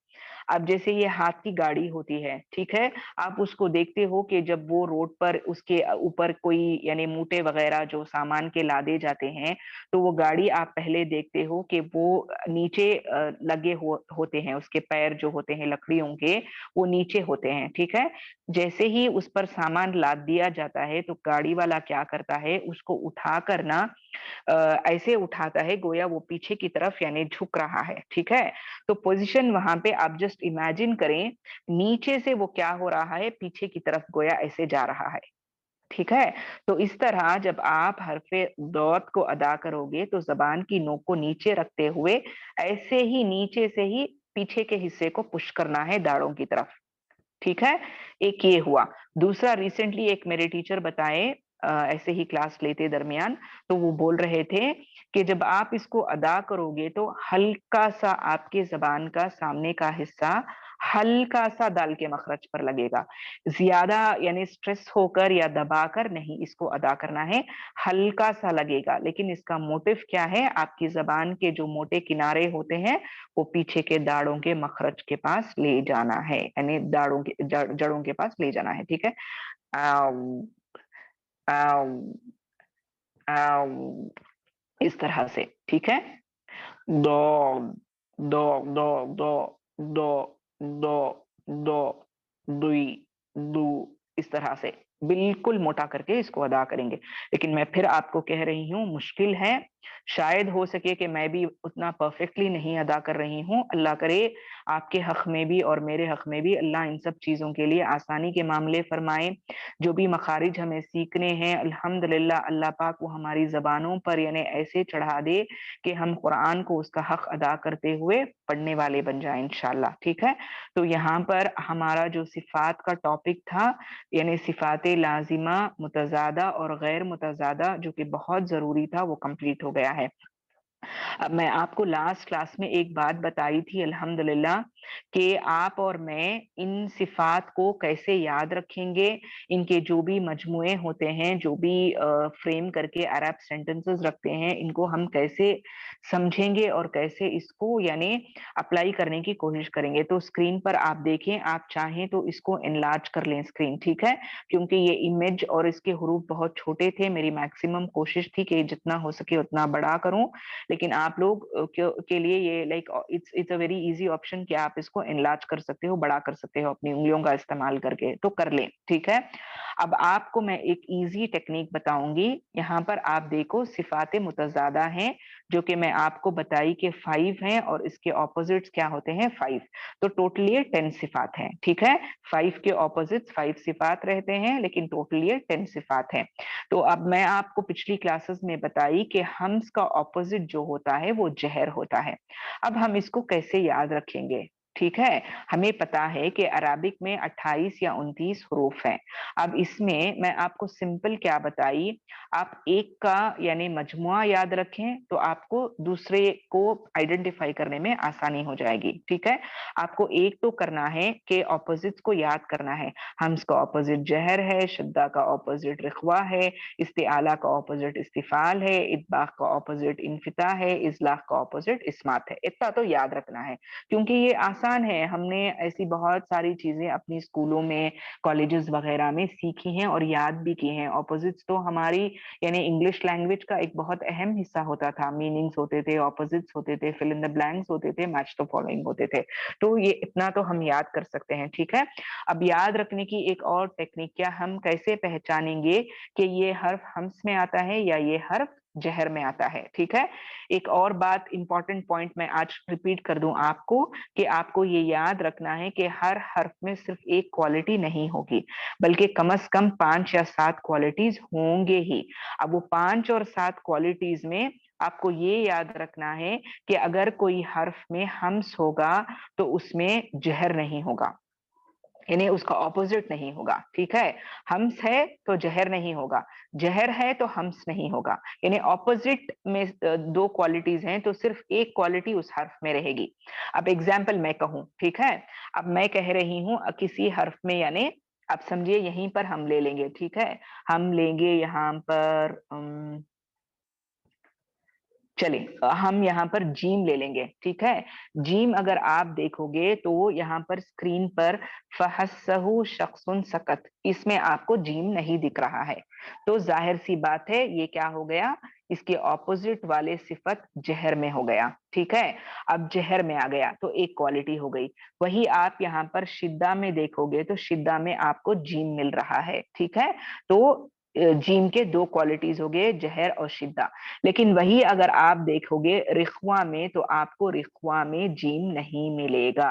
अब जैसे ये हाथ की गाड़ी होती है, ठीक है, आप उसको देखते हो कि जब वो रोड पर उसके ऊपर कोई यानी मूटे वगैरह जो सामान के लादे जाते हैं, तो वो गाड़ी आप पहले देखते हो कि वो नीचे लगे होते हैं, उसके पैर जो होते हैं लकड़ियों के वो नीचे होते हैं, ठीक है। जैसे ही उस पर सामान लाद दिया जाता है तो गाड़ी वाला क्या करता है, उसको उठा कर ना ऐसे उठाता है गोया वो पीछे की तरफ यानी झुक रहा है, ठीक है। तो पोजीशन वहां पे आप जस्ट इमेजिन करें, नीचे से वो क्या हो रहा है, पीछे की तरफ गोया ऐसे जा रहा है, ठीक है। तो इस तरह जब आप हरफे दौत को अदा करोगे तो जबान की नोक को नीचे रखते हुए ऐसे ही नीचे से ही पीछे के हिस्से को पुश करना है दाढ़ों की तरफ, ठीक है। एक ये हुआ। दूसरा, रिसेंटली एक मेरे टीचर बताए ऐसे ही क्लास लेते दरमियान, तो वो बोल रहे थे कि जब आप इसको अदा करोगे तो हल्का सा आपके जबान का सामने का हिस्सा हल्का सा दाल के मखरज पर लगेगा, ज्यादा यानी स्ट्रेस होकर या दबाकर नहीं इसको अदा करना है, हल्का सा लगेगा। लेकिन इसका मोटिव क्या है, आपकी जबान के जो मोटे किनारे होते हैं वो पीछे के दाढ़ों के मखरज के पास ले जाना है, यानी दाढ़ों के जड़ों के पास ले जाना है। ठीक है, आउ, आउ, आउ, इस तरह से। ठीक है, दो दो दो दो दो दो दो दुई दू, इस तरह से बिल्कुल मोटा करके इसको अदा करेंगे। लेकिन मैं फिर आपको कह रही हूँ मुश्किल है, शायद हो सके कि मैं भी उतना परफेक्टली नहीं अदा कर रही हूँ। अल्लाह करे आपके हक में भी और मेरे हक में भी अल्लाह इन सब चीजों के लिए आसानी के मामले फरमाए। जो भी मखारिज हमें सीखने हैं अल्हम्दुलिल्लाह अल्लाह पाक वो हमारी जबानों पर यानी ऐसे चढ़ा दे कि हम कुरान को उसका हक अदा करते हुए पढ़ने वाले बन जाएं इंशाल्लाह। ठीक है, तो यहाँ पर हमारा जो सिफात का टॉपिक था यानी सिफात लाजिमा, मुतजादा और गैर मुतजादा, जो कि बहुत जरूरी था, वो कंप्लीट हो गया है। अब मैं आपको लास्ट क्लास में एक बात बताई थी अल्हम्दुलिल्लाह कि आप और मैं इन सिफात को कैसे याद रखेंगे, इनके जो भी मजमुए होते हैं, जो भी फ्रेम करके अरब सेंटेंसेस रखते हैं, इनको हम कैसे समझेंगे और कैसे इसको यानी अप्लाई करने की कोशिश करेंगे। तो स्क्रीन पर आप देखें, आप चाहें तो इसको एनलार्ज कर लें स्क्रीन, ठीक है, क्योंकि ये इमेज और इसके हरूफ बहुत छोटे थे। मेरी मैक्सिमम कोशिश थी कि जितना हो सके उतना बड़ा करूं, लेकिन आप लोग के लिए ये like it's a very easy option कि आप इसको एनलार्ज कर सकते हो, बड़ा कर सकते हो अपनी उंगलियों का इस्तेमाल करके, तो कर लें। ठीक है, अब आपको मैं एक इजी टेक्निक बताऊंगी। यहाँ पर आप देखो सिफाते मुतजादा हैं जो कि मैं आपको बताई कि 5 हैं और इसके ऑपोजिट्स क्या होते हैं 5, तो टोटली ये 10 सिफात हैं। ठीक है, 5 के ऑपोजिट्स 5 सिफात रहते हैं, लेकिन टोटली ये 10 सिफात हैं। तो अब मैं आपको पिछली क्लासेस में बताई कि हम्स का ऑपोजिट जो होता है वो जहर होता है। अब हम इसको कैसे याद रखेंगे? ठीक है, हमें पता है कि अराबिक में 28 या 29 हरूफ हैं। अब इसमें मैं आपको सिंपल क्या बताई, आप एक का यानी मजमुआ याद रखें तो आपको दूसरे को आइडेंटिफाई करने में आसानी हो जाएगी। ठीक है, आपको एक तो करना है कि ऑपोजिट्स को याद करना है। हम्स का ऑपोजिट जहर है, शद्दा का ऑपोजिट रिख्वा है, इस्तिआला का ऑपोजिट इस्तिफाल है, इतबाक का ऑपोजिट इनफिता है, इजलाक का ऑपोजिट इस्मात है। इतना तो याद रखना है क्योंकि ये आसान है, हमने ऐसी बहुत सारी चीजें अपनी स्कूलों में कॉलेजेस वगैरह में सीखी हैं और याद भी की हैं। ऑपोजिट्स तो हमारी यानी इंग्लिश लैंग्वेज का एक बहुत अहम हिस्सा होता था, मीनिंग्स होते थे, ऑपोजिट्स होते थे, फिल इन द ब्लैंक्स होते थे, मैच द फॉलोइंग होते थे। तो ये इतना तो हम याद कर सकते हैं। ठीक है, अब याद रखने की एक और टेक्निक, क्या हम कैसे पहचानेंगे कि ये हर्फ हम्स में आता है या ये हर्फ जहर में आता है? ठीक है, एक और बात इंपॉर्टेंट पॉइंट मैं आज रिपीट कर दूं आपको कि आपको ये याद रखना है कि हर हर्फ में सिर्फ एक क्वालिटी नहीं होगी, बल्कि कम से कम 5 या 7 क्वालिटीज होंगे ही। अब वो 5 और 7 क्वालिटीज में आपको ये याद रखना है कि अगर कोई हर्फ में हम्स होगा तो उसमें जहर नहीं होगा, यानी उसका ऑपोजिट नहीं होगा। ठीक है, हम्स है तो जहर नहीं होगा, जहर है तो हम्स नहीं होगा, यानी ऑपोजिट में दो क्वालिटीज हैं तो सिर्फ एक क्वालिटी उस हर्फ में रहेगी। अब एग्जाम्पल मैं कहूं, ठीक है, अब मैं कह रही हूं किसी हर्फ में, यानी आप समझिए यहीं पर हम ले लेंगे। ठीक है, हम लेंगे यहाँ पर चले हम यहाँ पर जीम ले लेंगे। ठीक है, जीम अगर आप देखोगे तो यहाँ पर स्क्रीन पर फहस्सहु शख्सुन सकत, इसमें आपको जीम नहीं दिख रहा है, तो जाहिर सी बात है ये क्या हो गया, इसके ऑपोजिट वाले सिफत जहर में हो गया। ठीक है, अब जहर में आ गया तो एक क्वालिटी हो गई। वही आप यहाँ पर शिद्दा में देखोगे तो शिद्दा में आपको जीम मिल रहा है। ठीक है, तो जीम के दो क्वालिटीज हो गए, जहर और शिद्दा। लेकिन वही अगर आप देखोगे रिख्वा में तो आपको रिख्वा में जीम नहीं मिलेगा।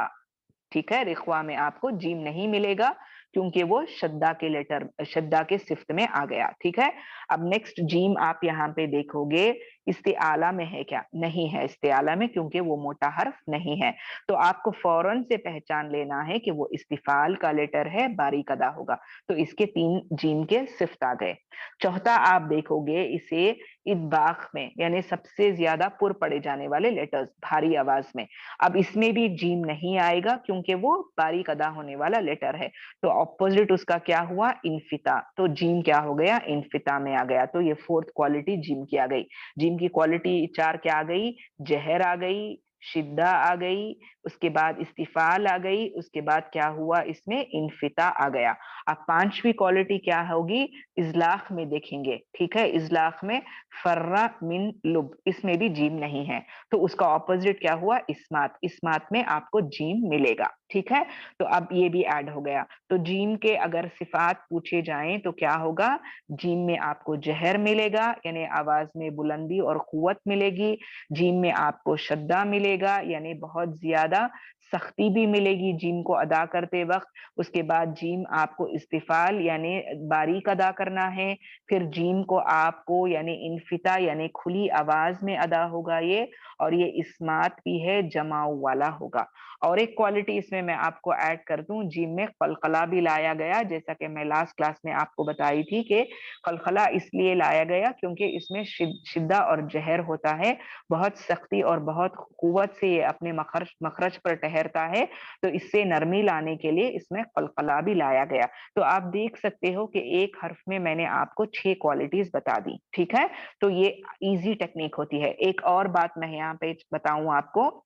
ठीक है, रिख्वा में आपको जीम नहीं मिलेगा क्योंकि वो शद्दा के लेटर, शद्दा के सिफ्त में आ गया। ठीक है, अब नेक्स्ट जीम आप यहाँ पे देखोगे इस्तिआला में है क्या? नहीं है इस्तिआला में, क्योंकि वो मोटा हर्फ नहीं है। तो आपको फौरन से पहचान लेना है कि वो इस्तिफाल का लेटर है, बारीक अदा होगा। तो इसके 3 जीम के सिफ्त आ गए। चौथा आप देखोगे इसे इत्बाख में, यानी सबसे ज्यादा पुर पड़े जाने वाले लेटर्स भारी आवाज में। अब इसमें भी जीम नहीं आएगा क्योंकि वो बारीक अदा होने वाला लेटर है। तो ऑपोजिट उसका क्या हुआ? इनफिता। तो जीम क्या हो गया? इनफिता में आ गया। तो ये 4th क्वालिटी जीम की आ गई। जीम की क्वालिटी 4 क्या आ गई? जहर आ गई, शिद्दा आ गई, उसके बाद इस्तिफाल आ गई, उसके बाद क्या हुआ? इसमें इनफिता आ गया। अब 5वीं क्वालिटी क्या होगी? इजलाख में देखेंगे। ठीक है, इजलाख में फर्रा मिन लुब, इसमें भी जीम नहीं है। तो उसका ऑपोजिट क्या हुआ? इस्मात। इस्मात में आपको जीम मिलेगा। ठीक है, तो अब ये भी ऐड हो गया। तो जीम के अगर सिफात पूछे जाएं तो क्या होगा? जीम में आपको जहर मिलेगा, यानी आवाज में बुलंदी और कुव्वत मिलेगी। जीम में आपको शद्दा मिलेगा, यानी बहुत ज्यादा सख्ती भी मिलेगी जीम को अदा करते वक्त। उसके बाद जीम आपको इस्तिफाल यानी बारीक अदा करना है। फिर जीम को आपको यानी इनफिता यानी खुली आवाज में अदा होगा ये, और ये इस्मात भी है, जमाव वाला होगा। और एक क्वालिटी इसमें मैं आपको ऐड कर दूं, जीम में कलकला भी लाया गया, जैसा कि मैं लास्ट क्लास में आपको बताई थी कि कलकला इसलिए लाया गया क्योंकि इसमें शिद्दा और जहर होता है, बहुत सख्ती और बहुत कुव्वत से ये अपने मखरज पर ठहरता है। तो इससे नरमी लाने के लिए इसमें कलकला भी लाया गया। तो आप देख सकते हो कि एक हर्फ में मैंने आपको 6 क्वालिटीज बता दी। ठीक है, तो ये इजी टेक्निक होती है। एक और बात मैं यहाँ पे बताऊं आपको,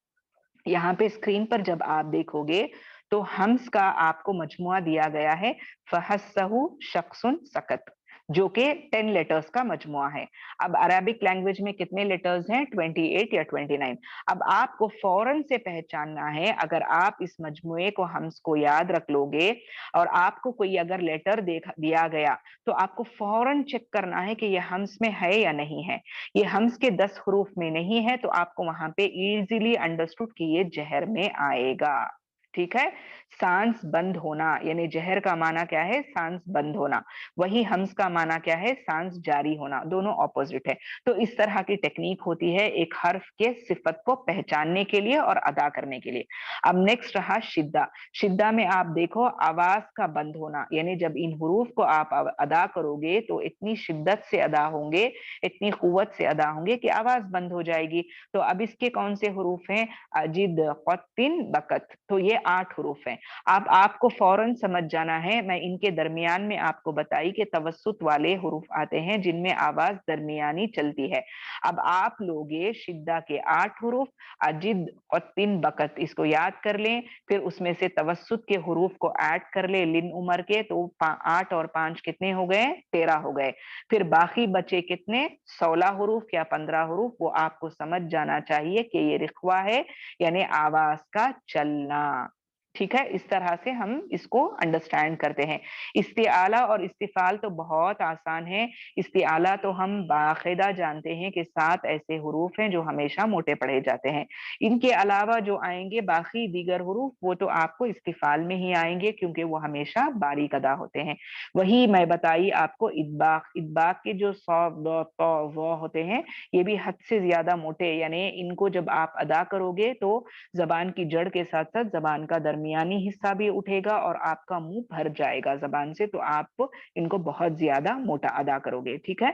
यहाँ पे स्क्रीन पर जब आप देखोगे तो हम्स का आपको मजमुआ दिया गया है, फहस्सहु शख्सुन सकत, जो कि 10 लेटर्स का मजमुआ है। अब अरबिक लैंग्वेज में कितने लेटर्स हैं? 28 या 29। अब आपको फौरन से पहचानना है, अगर आप इस मजमुए को हम्स को याद रख लोगे और आपको कोई अगर लेटर दिया गया तो आपको फौरन चेक करना है कि ये हम्स में है या नहीं है। ये हम्स के 10 हरूफ में नहीं है तो आपको वहां पे इजीली अंडरस्टूड कि ये जहर में आएगा। ठीक है, सांस बंद होना, यानी जहर का माना क्या है? सांस बंद होना। वही हम्स का माना क्या है? सांस जारी होना। दोनों ऑपोजिट है। तो इस तरह की टेक्निक होती है एक हर्फ के सिफत को पहचानने के लिए और अदा करने के लिए। अब नेक्स्ट रहा शिद्दा। शिद्दा में आप देखो आवाज का बंद होना, यानी जब इन हुरूफ को आप अदा करोगे तो इतनी शिद्दत से अदा होंगे, इतनी कुव्वत से अदा होंगे कि आवाज बंद हो जाएगी। तो अब इसके कौन से हुरूफ हैं? अजिद, क़त्तिन, बकत। तो ये 8 हुरूफ हैं। अब आपको फौरन समझ जाना है, मैं इनके दरमियान में आपको बताई कि तवस्सुत वाले हुरूफ आते हैं जिनमें आवाज दरमियानी चलती है। अब आप लोगे शिद्दा के 8 हुरूफ, अजिद, क़त्तिन, बकत, इसको याद कर लें। फिर उसमें से तवस्सुत के हुरूफ को ऐड कर ले लिन उमर के, तो 8 और 5 कितने हो गए? 13 हो गए। फिर बाकी बचे कितने? 16 हुरूफ या 15 हुरूफ। वो आपको समझ जाना चाहिए कि ये रिख्वा है, यानी आवाज का चलना। ठीक है, इस तरह से हम इसको अंडरस्टैंड करते हैं। इस्तिआला और इस्तिफाल तो बहुत आसान है। इस्तिआला तो हम बाकायदा जानते हैं कि 7 ऐसे हुरूफ हैं जो हमेशा मोटे पढ़े जाते हैं। इनके अलावा जो आएंगे बाकी दीगर हुरूफ वो तो आपको इस्तिफाल में ही आएंगे क्योंकि वो हमेशा बारीक अदा होते हैं। वही मैं बताई आपको इत्बाक। इत्बाक के जो सौ वो होते हैं ये भी हद से ज्यादा मोटे, यानी इनको जब आप अदा करोगे तो जबान की जड़ के साथ साथ जबान का दरमियानी हिस्सा भी उठेगा और आपका मुंह भर जाएगा जबान से, तो आप इनको बहुत ज्यादा मोटा अदा करोगे। ठीक है,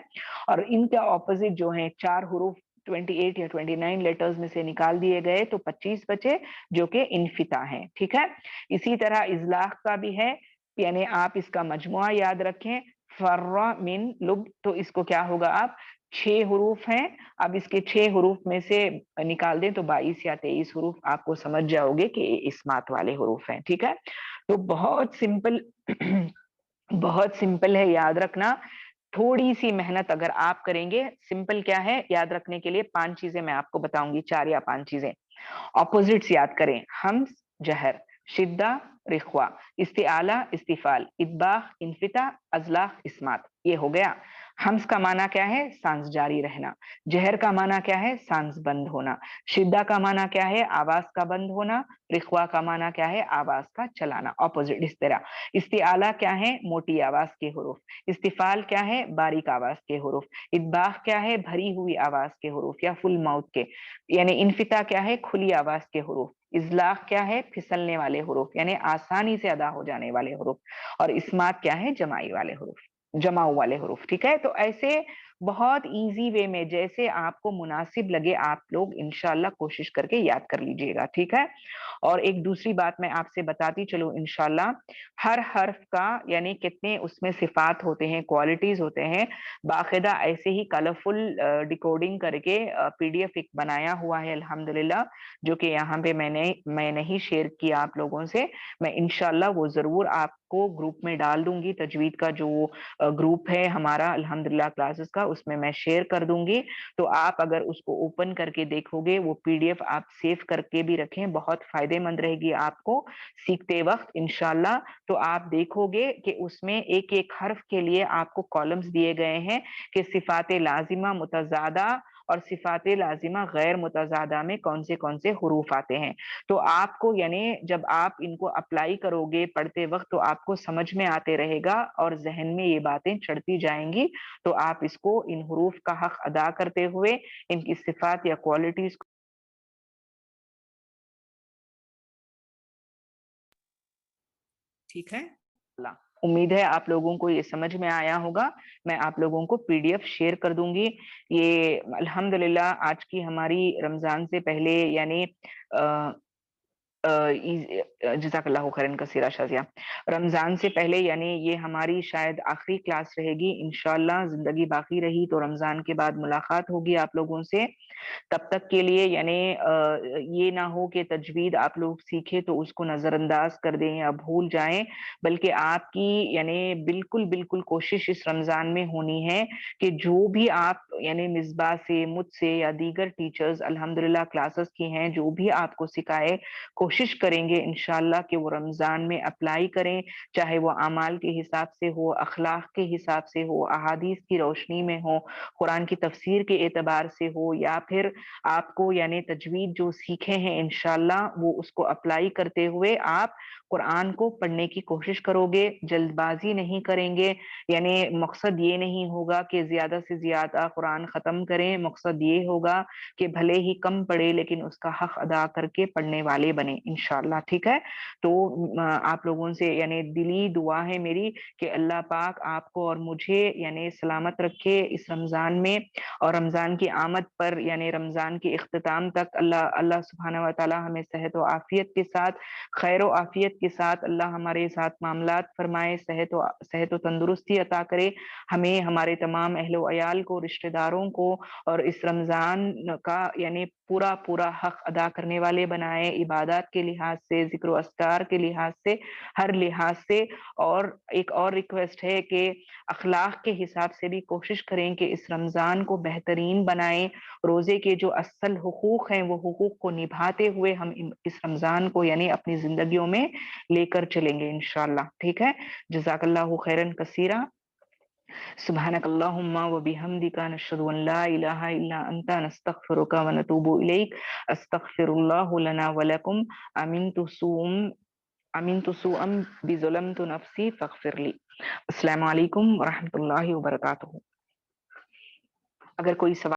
और इनके ऑपोजिट जो है 4 हुरूफ 28 या 29 लेटर्स में से निकाल दिए गए तो 25 बचे जो कि इनफिता है। ठीक है, इसी तरह इजलाख का भी है, यानी आप इसका मजमुआ याद रखें, फर्रा मिन लुब। तो इसको क्या होगा? आप 6 हुरूफ हैं, अब इसके 6 हुरूफ में से निकाल दें तो 22 या 23 हुरूफ, आपको समझ जाओगे कि इस्मात वाले हुरूफ हैं। ठीक है, तो बहुत सिंपल बहुत सिंपल है याद रखना। थोड़ी सी मेहनत अगर आप करेंगे, सिंपल क्या है याद रखने के लिए? 5 चीजें मैं आपको बताऊंगी, 4 या 5 चीजें। ऑपोजिट्स याद करें, हम्स, जहर, शिद्दा, रिख्वा, इस्तिआला, इस्तिफाल, इत्बाख, इनफिता, अजलाख, इस्मात। ये हो गया। ہمس کا معنی کیا ہے؟ سانس جاری رہنا. جہر کا معنی کیا ہے؟ سانس بند ہونا. شدہ کا معنی کیا ہے؟ آواز کا بند ہونا. رخوا کا معنی کیا ہے؟ آواز کا چلانا. اپوزٹ اس طرح. استعلا کیا ہے؟ موٹی آواز کے حروف. استفال کیا ہے؟ باریک آواز کے حروف. اطباق کیا ہے؟ بھری ہوئی آواز کے حروف یا فل ماؤتھ کے. یعنی انفتاح کیا ہے؟ کھلی آواز کے حروف. اضلاق کیا ہے؟ پھسلنے والے حروف یعنی آسانی سے ادا ہو جانے والے حروف. اور اسمات کیا ہے؟ جمائی والے حروف، جماؤ والے حروف. ٹھیک ہے، تو ایسے بہت ایزی وے میں جیسے آپ کو مناسب لگے آپ لوگ انشاءاللہ کوشش کر کے یاد کر لیجئے گا. ٹھیک ہے. اور ایک دوسری بات میں آپ سے بتاتی چلو انشاءاللہ، ہر حرف کا یعنی کتنے اس میں صفات ہوتے ہیں، کوالٹیز ہوتے ہیں، باقاعدہ ایسے ہی کلرفل ڈیکوڈنگ کر کے پی ڈی ایف ایک بنایا ہوا ہے الحمدللہ، جو کہ یہاں پہ میں نہیں شیئر کیا آپ لوگوں سے. میں انشاءاللہ وہ ضرور آپ کو گروپ میں ڈال دوں گی. تجوید کا جو گروپ ہے ہمارا الحمدللہ کلاسز کا، اس میں شیئر کر دوں گی. تو آپ اگر اس کو اوپن کر کے دیکھو گے، وہ پی ڈی ایف آپ سیو کر کے بھی رکھیں، بہت فائدے مند رہے گی آپ کو سیکھتے وقت انشاءاللہ. تو آپ دیکھو گے کہ اس میں ایک ایک حرف کے لیے آپ کو کالمز دیے گئے ہیں کہ صفات لازمہ متضادہ اور صفات لازمہ غیر متضادہ میں کون سے حروف آتے ہیں. تو آپ کو یعنی جب آپ ان کو اپلائی کرو گے پڑھتے وقت تو آپ کو سمجھ میں آتے رہے گا اور ذہن میں یہ باتیں چڑھتی جائیں گی. تو آپ اس کو ان حروف کا حق ادا کرتے ہوئے ان کی صفات یا کوالٹیز. ٹھیک ہے، امید ہے آپ لوگوں کو یہ سمجھ میں آیا ہوگا. میں آپ لوگوں کو پی ڈی ایف شیئر کر دوں گی. یہ الحمدللہ آج کی ہماری رمضان سے پہلے یعنی جزاک اللہ خیرن کثیرہ شازیہ، رمضان سے پہلے یعنی یہ ہماری شاید آخری کلاس رہے گی انشاءاللہ. زندگی باقی رہی تو رمضان کے بعد ملاقات ہوگی آپ لوگوں سے. تب تک کے لیے یعنی یہ نہ ہو کہ تجوید آپ لوگ سیکھے تو اس کو نظر انداز کر دیں یا بھول جائیں، بلکہ آپ کی یعنی بالکل کوشش اس رمضان میں ہونی ہے کہ جو بھی آپ یعنی مصباح سے، مجھ سے یا دیگر ٹیچرز الحمدللہ کلاسز کی ہیں، جو بھی آپ کو سکھائے کوشش کریں گے انشاءاللہ کہ وہ رمضان میں اپلائی کریں، چاہے وہ اعمال کے حساب سے ہو، اخلاق کے حساب سے ہو، احادیث کی روشنی میں ہو، قرآن کی تفسیر کے اعتبار سے ہو، یا پھر آپ کو یعنی تجوید جو سیکھے ہیں انشاءاللہ وہ اس کو اپلائی کرتے ہوئے آپ قرآن کو پڑھنے کی کوشش کرو گے. جلد بازی نہیں کریں گے، یعنی مقصد یہ نہیں ہوگا کہ زیادہ سے زیادہ قرآن ختم کریں، مقصد یہ ہوگا کہ بھلے ہی کم پڑھے لیکن اس کا حق ادا کر کے پڑھنے والے بنے انشاءاللہ. ٹھیک ہے، تو آپ لوگوں سے یعنی دلی دعا ہے میری کہ اللہ پاک آپ کو اور مجھے یعنی سلامت رکھے اس رمضان میں، اور رمضان کی آمد پر یعنی رمضان کے اختتام تک اللہ سبحانہ و تعالی ہمیں صحت و عافیت کے ساتھ، خیر و عافیت کے ساتھ اللہ ہمارے ساتھ معاملات فرمائے، صحت و تندرستی عطا کرے ہمیں، ہمارے تمام اہل و عیال کو، رشتہ داروں کو، اور اس رمضان کا یعنی پورا حق ادا کرنے والے بنائے، عبادات کے لحاظ سے، ذکر و اذکار کے لحاظ سے، ہر لحاظ سے. اور ایک اور ریکویسٹ ہے کہ اخلاق کے حساب سے بھی کوشش کریں کہ اس رمضان کو بہترین بنائیں. روزے کے جو اصل حقوق ہیں وہ حقوق کو نبھاتے ہوئے ہم اس رمضان کو یعنی اپنی زندگیوں میں لے کر چلیں گے انشاءاللہ. ٹھیک ہے، جزاک اللہ خیرن کثیرہ. سبحانك اللهم وبحمدك نشهد ان لا اله الا انت نستغفرك ونتوب اليك. استغفر الله لنا ولكم. امنت سوءا بظلمت نفسي فاغفر لي. السلام علیکم ورحمۃ اللہ وبرکاتہ. اگر کوئی سوال